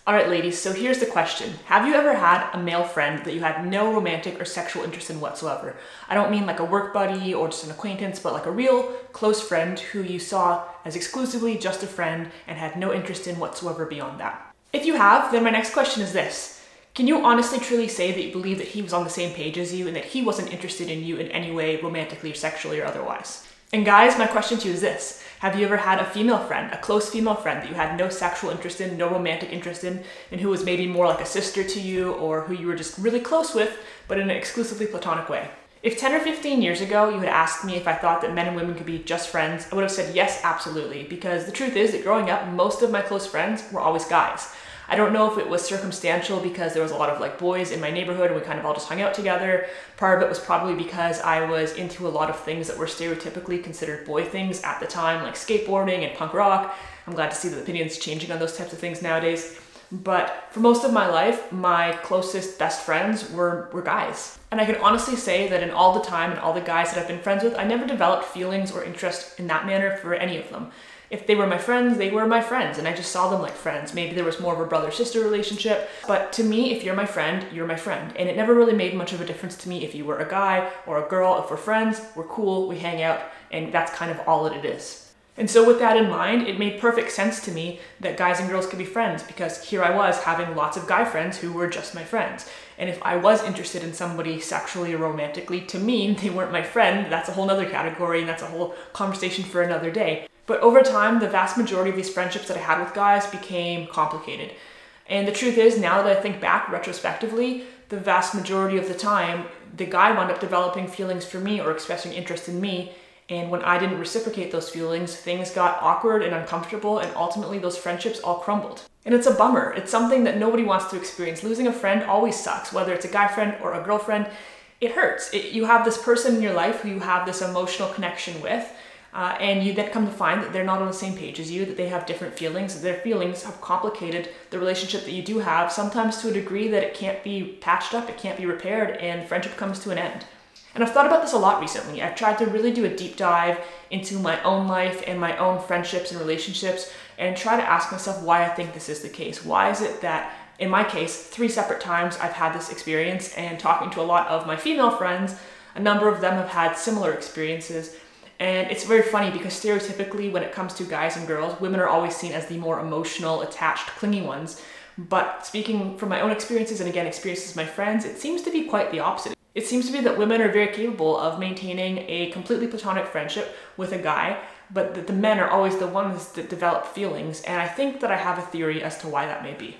Alright ladies, so here's the question. Have you ever had a male friend that you had no romantic or sexual interest in whatsoever? I don't mean like a work buddy or just an acquaintance, but like a real close friend who you saw as exclusively just a friend and had no interest in whatsoever beyond that. If you have, then my next question is this. Can you honestly truly say that you believe that he was on the same page as you and that he wasn't interested in you in any way, romantically or sexually or otherwise? And guys, my question to you is this. Have you ever had a female friend, a close female friend that you had no sexual interest in, no romantic interest in, and who was maybe more like a sister to you or who you were just really close with, but in an exclusively platonic way? If 10 or 15 years ago you had asked me if I thought that men and women could be just friends, I would have said yes, absolutely, because the truth is that growing up, most of my close friends were always guys. I don't know if it was circumstantial because there was a lot of like boys in my neighborhood and we kind of all just hung out together. Part of it was probably because I was into a lot of things that were stereotypically considered boy things at the time, like skateboarding and punk rock. I'm glad to see the opinions changing on those types of things nowadays. But for most of my life, my closest best friends were guys. And I can honestly say that in all the time and all the guys that I've been friends with, I never developed feelings or interest in that manner for any of them. If they were my friends, they were my friends, and I just saw them like friends. Maybe there was more of a brother-sister relationship, but to me, if you're my friend, you're my friend. And it never really made much of a difference to me if you were a guy or a girl. If we're friends, we're cool, we hang out, and that's kind of all that it is. And so with that in mind, it made perfect sense to me that guys and girls could be friends, because here I was having lots of guy friends who were just my friends. And if I was interested in somebody sexually or romantically, to me, they weren't my friend. That's a whole nother category, and that's a whole conversation for another day. But over time, the vast majority of these friendships that I had with guys became complicated. And the truth is, now that I think back retrospectively, the vast majority of the time, the guy wound up developing feelings for me or expressing interest in me. And when I didn't reciprocate those feelings, things got awkward and uncomfortable, and ultimately those friendships all crumbled. And it's a bummer. It's something that nobody wants to experience. Losing a friend always sucks, whether it's a guy friend or a girlfriend. It hurts. You have this person in your life who you have this emotional connection with, and you then come to find that they're not on the same page as you, that they have different feelings, that their feelings have complicated the relationship that you do have, sometimes to a degree that it can't be patched up, it can't be repaired, and friendship comes to an end. And I've thought about this a lot recently. I've tried to really do a deep dive into my own life and my own friendships and relationships and try to ask myself why I think this is the case. Why is it that, in my case, 3 separate times I've had this experience, and talking to a lot of my female friends, a number of them have had similar experiences. And it's very funny because stereotypically when it comes to guys and girls, women are always seen as the more emotional, attached, clingy ones. But speaking from my own experiences and again experiences of my friends, it seems to be quite the opposite. It seems to be that women are very capable of maintaining a completely platonic friendship with a guy, but that the men are always the ones that develop feelings, and I think that I have a theory as to why that may be.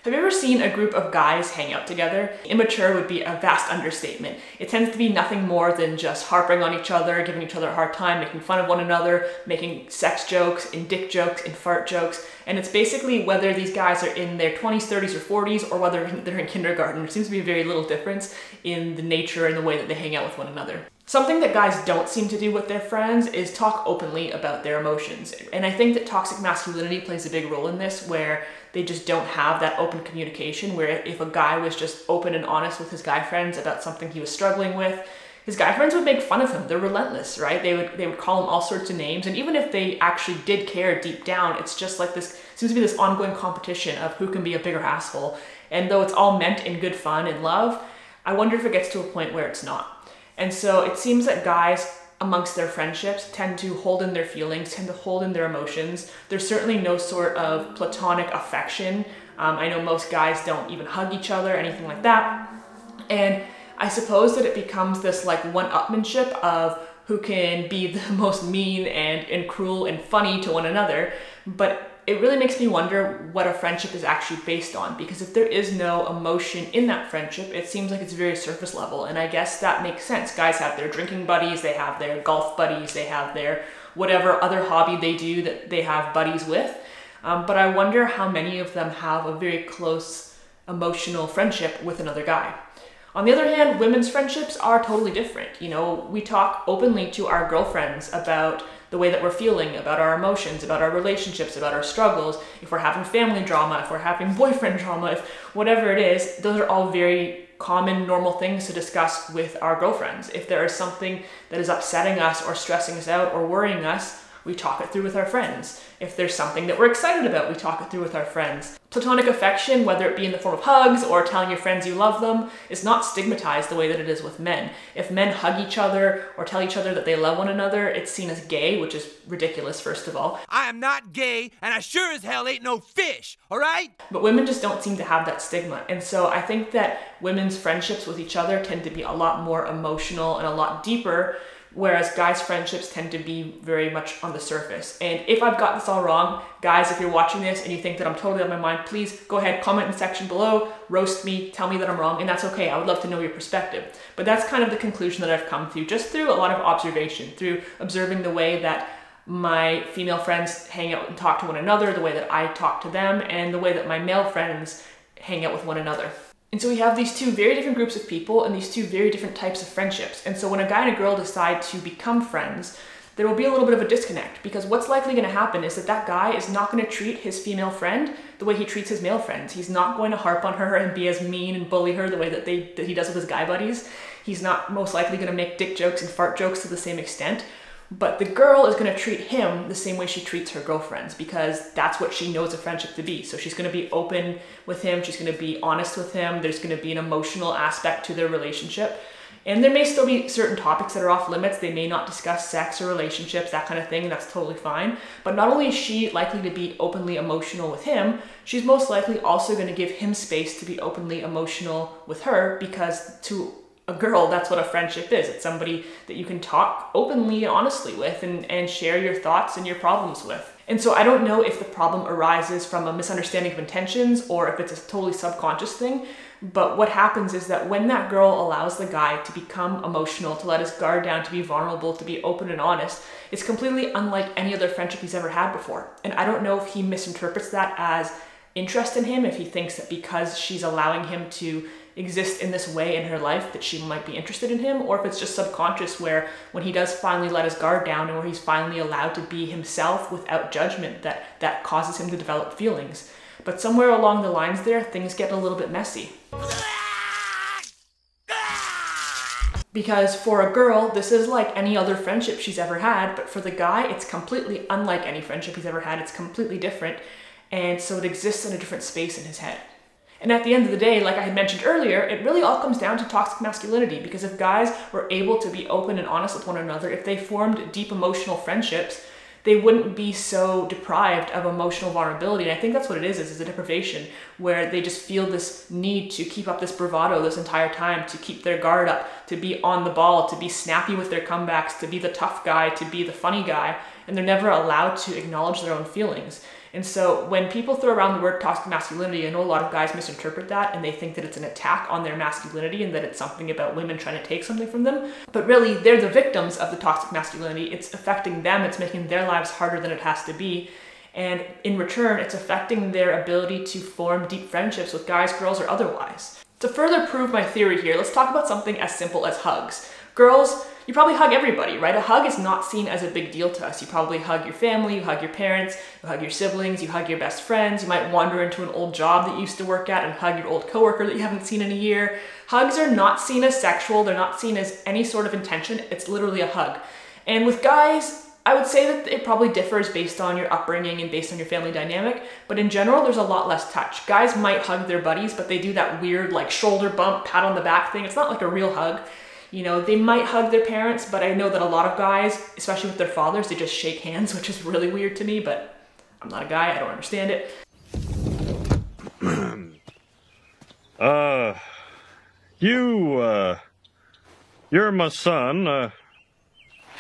Have you ever seen a group of guys hang out together? Immature would be a vast understatement. It tends to be nothing more than just harping on each other, giving each other a hard time, making fun of one another, making sex jokes and dick jokes and fart jokes. And it's basically whether these guys are in their 20s, 30s, or 40s, or whether they're in kindergarten. There seems to be very little difference in the nature and the way that they hang out with one another. Something that guys don't seem to do with their friends is talk openly about their emotions. And I think that toxic masculinity plays a big role in this, where they just don't have that open communication, where if a guy was just open and honest with his guy friends about something he was struggling with, his guy friends would make fun of him. They're relentless, right? They would call him all sorts of names. And even if they actually did care deep down, it's just like this, seems to be this ongoing competition of who can be a bigger asshole. And though it's all meant in good fun and love, I wonder if it gets to a point where it's not. And so it seems that guys amongst their friendships tend to hold in their feelings, tend to hold in their emotions. There's certainly no sort of platonic affection. I know most guys don't even hug each other, anything like that. And I suppose that it becomes this like one-upmanship of who can be the most mean and cruel and funny to one another. But it really makes me wonder what a friendship is actually based on, because if there is no emotion in that friendship, it seems like it's very surface level, and I guess that makes sense. Guys have their drinking buddies, they have their golf buddies, they have their whatever other hobby they do that they have buddies with, but I wonder how many of them have a very close emotional friendship with another guy. On the other hand, women's friendships are totally different. You know, we talk openly to our girlfriends about the way that we're feeling, about our emotions, about our relationships, about our struggles. If we're having family drama, if we're having boyfriend drama, if whatever it is, those are all very common, normal things to discuss with our girlfriends. If there is something that is upsetting us or stressing us out or worrying us, we talk it through with our friends. If there's something that we're excited about, we talk it through with our friends. Platonic affection, whether it be in the form of hugs or telling your friends you love them, is not stigmatized the way that it is with men. If men hug each other or tell each other that they love one another, it's seen as gay, which is ridiculous, first of all. I am not gay, and I sure as hell ain't no fish, all right? But women just don't seem to have that stigma. And so I think that women's friendships with each other tend to be a lot more emotional and a lot deeper, whereas guys' friendships tend to be very much on the surface. And if I've got this all wrong, guys, if you're watching this and you think that I'm totally on my mind, please go ahead, comment in the section below, roast me, tell me that I'm wrong, and that's okay. I would love to know your perspective. But that's kind of the conclusion that I've come to, just through a lot of observation, through observing the way that my female friends hang out and talk to one another, the way that I talk to them, and the way that my male friends hang out with one another. And so we have these two very different groups of people and these two very different types of friendships. And so when a guy and a girl decide to become friends, there will be a little bit of a disconnect, because what's likely going to happen is that that guy is not going to treat his female friend the way he treats his male friends. He's not going to harp on her and be as mean and bully her the way that he does with his guy buddies. He's not most likely going to make dick jokes and fart jokes to the same extent. But the girl is going to treat him the same way she treats her girlfriends, because that's what she knows a friendship to be. So she's going to be open with him. She's going to be honest with him. There's going to be an emotional aspect to their relationship. And there may still be certain topics that are off limits. They may not discuss sex or relationships, that kind of thing. That's totally fine. But not only is she likely to be openly emotional with him, she's most likely also going to give him space to be openly emotional with her, because to a girl, that's what a friendship is. It's somebody that you can talk openly and honestly with and share your thoughts and your problems with. And so I don't know if the problem arises from a misunderstanding of intentions or if it's a totally subconscious thing, but what happens is that when that girl allows the guy to become emotional, to let his guard down, to be vulnerable, to be open and honest, it's completely unlike any other friendship he's ever had before. And I don't know if he misinterprets that as interest in him, if he thinks that because she's allowing him to exist in this way in her life that she might be interested in him, or if it's just subconscious, where when he does finally let his guard down and where he's finally allowed to be himself without judgment, that causes him to develop feelings. But somewhere along the lines there, things get a little bit messy. Because for a girl, this is like any other friendship she's ever had, but for the guy, it's completely unlike any friendship he's ever had. It's completely different, and so it exists in a different space in his head. And at the end of the day, like I had mentioned earlier, it really all comes down to toxic masculinity, because if guys were able to be open and honest with one another, if they formed deep emotional friendships, they wouldn't be so deprived of emotional vulnerability. And I think that's what it is a deprivation, where they just feel this need to keep up this bravado this entire time, to keep their guard up, to be on the ball, to be snappy with their comebacks, to be the tough guy, to be the funny guy, and they're never allowed to acknowledge their own feelings. And so when people throw around the word toxic masculinity, I know a lot of guys misinterpret that and they think that it's an attack on their masculinity and that it's something about women trying to take something from them. But really, they're the victims of the toxic masculinity. It's affecting them. It's making their lives harder than it has to be. And in return, it's affecting their ability to form deep friendships with guys, girls, or otherwise. To further prove my theory here, let's talk about something as simple as hugs. Girls, you probably hug everybody, right? A hug is not seen as a big deal to us. You probably hug your family, you hug your parents, you hug your siblings, you hug your best friends. You might wander into an old job that you used to work at and hug your old coworker that you haven't seen in a year. Hugs are not seen as sexual. They're not seen as any sort of intention. It's literally a hug. And with guys, I would say that it probably differs based on your upbringing and based on your family dynamic, but in general, there's a lot less touch. Guys might hug their buddies, but they do that weird like shoulder bump, pat on the back thing. It's not like a real hug. You know, they might hug their parents, but I know that a lot of guys, especially with their fathers, they just shake hands, which is really weird to me, but I'm not a guy, I don't understand it. You're my son,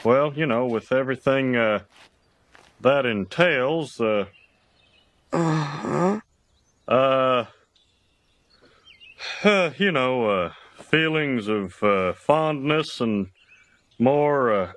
well, you know, with everything, that entails, you know, feelings of fondness and more,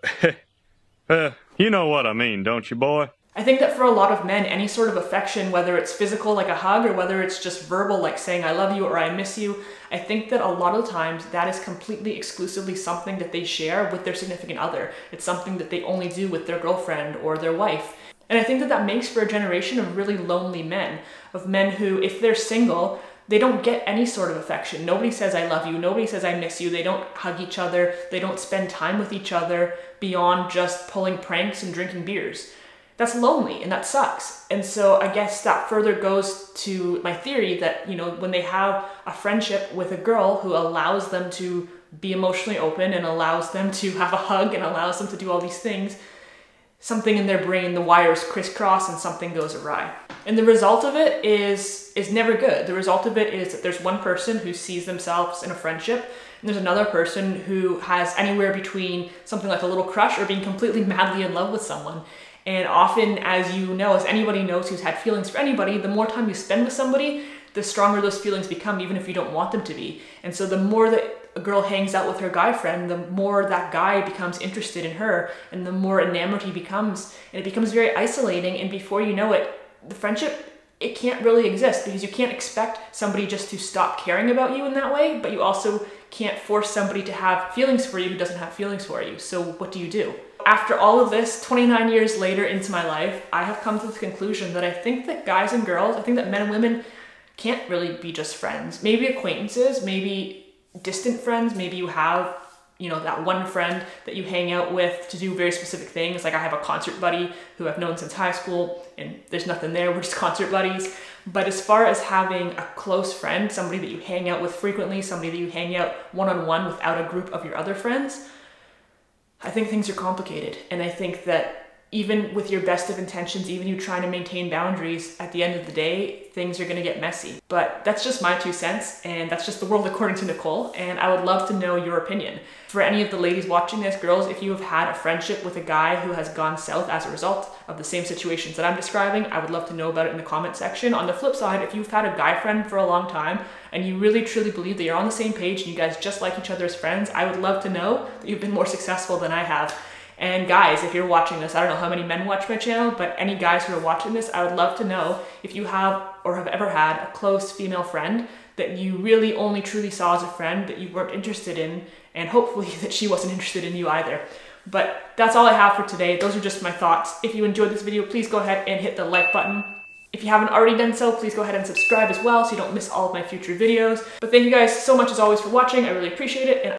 you know what I mean, don't you, boy? I think that for a lot of men, any sort of affection, whether it's physical like a hug or whether it's just verbal like saying I love you or I miss you, I think that a lot of times that is completely exclusively something that they share with their significant other. It's something that they only do with their girlfriend or their wife. And I think that that makes for a generation of really lonely men, of men who, if they're single, they don't get any sort of affection. Nobody says I love you, nobody says I miss you, they don't hug each other, they don't spend time with each other beyond just pulling pranks and drinking beers. That's lonely and that sucks. And so I guess that further goes to my theory that, you know, when they have a friendship with a girl who allows them to be emotionally open and allows them to have a hug and allows them to do all these things, something in their brain, the wires crisscross and something goes awry. And the result of it is never good. The result of it is that there's one person who sees themselves in a friendship and there's another person who has anywhere between something like a little crush or being completely madly in love with someone. And often, as you know, as anybody knows who's had feelings for anybody, the more time you spend with somebody, the stronger those feelings become, even if you don't want them to be. And so the more that a girl hangs out with her guy friend, the more that guy becomes interested in her and the more enamored he becomes. And it becomes very isolating, and before you know it, the friendship, it can't really exist because you can't expect somebody just to stop caring about you in that way, but you also can't force somebody to have feelings for you who doesn't have feelings for you. So what do you do? After all of this, 29 years later into my life, I have come to the conclusion that I think that guys and girls, I think that men and women can't really be just friends. Maybe acquaintances, maybe distant friends, maybe you have, you know, that one friend that you hang out with to do very specific things. Like I have a concert buddy who I've known since high school and there's nothing there, we're just concert buddies. But as far as having a close friend, somebody that you hang out with frequently, somebody that you hang out one-on-one without a group of your other friends, I think things are complicated. And I think that even with your best of intentions, even you trying to maintain boundaries, at the end of the day, things are gonna get messy. But that's just my 2 cents, and that's just the world according to Nicole, and I would love to know your opinion. For any of the ladies watching this, girls, if you have had a friendship with a guy who has gone south as a result of the same situations that I'm describing, I would love to know about it in the comment section. On the flip side, if you've had a guy friend for a long time, and you really truly believe that you're on the same page and you guys just like each other as friends, I would love to know that you've been more successful than I have. And guys, if you're watching this, I don't know how many men watch my channel, but any guys who are watching this, I would love to know if you have or have ever had a close female friend that you really only truly saw as a friend, that you weren't interested in, and hopefully that she wasn't interested in you either. But that's all I have for today. Those are just my thoughts. If you enjoyed this video, please go ahead and hit the like button. If you haven't already done so, please go ahead and subscribe as well so you don't miss all of my future videos. But thank you guys so much as always for watching. I really appreciate it. And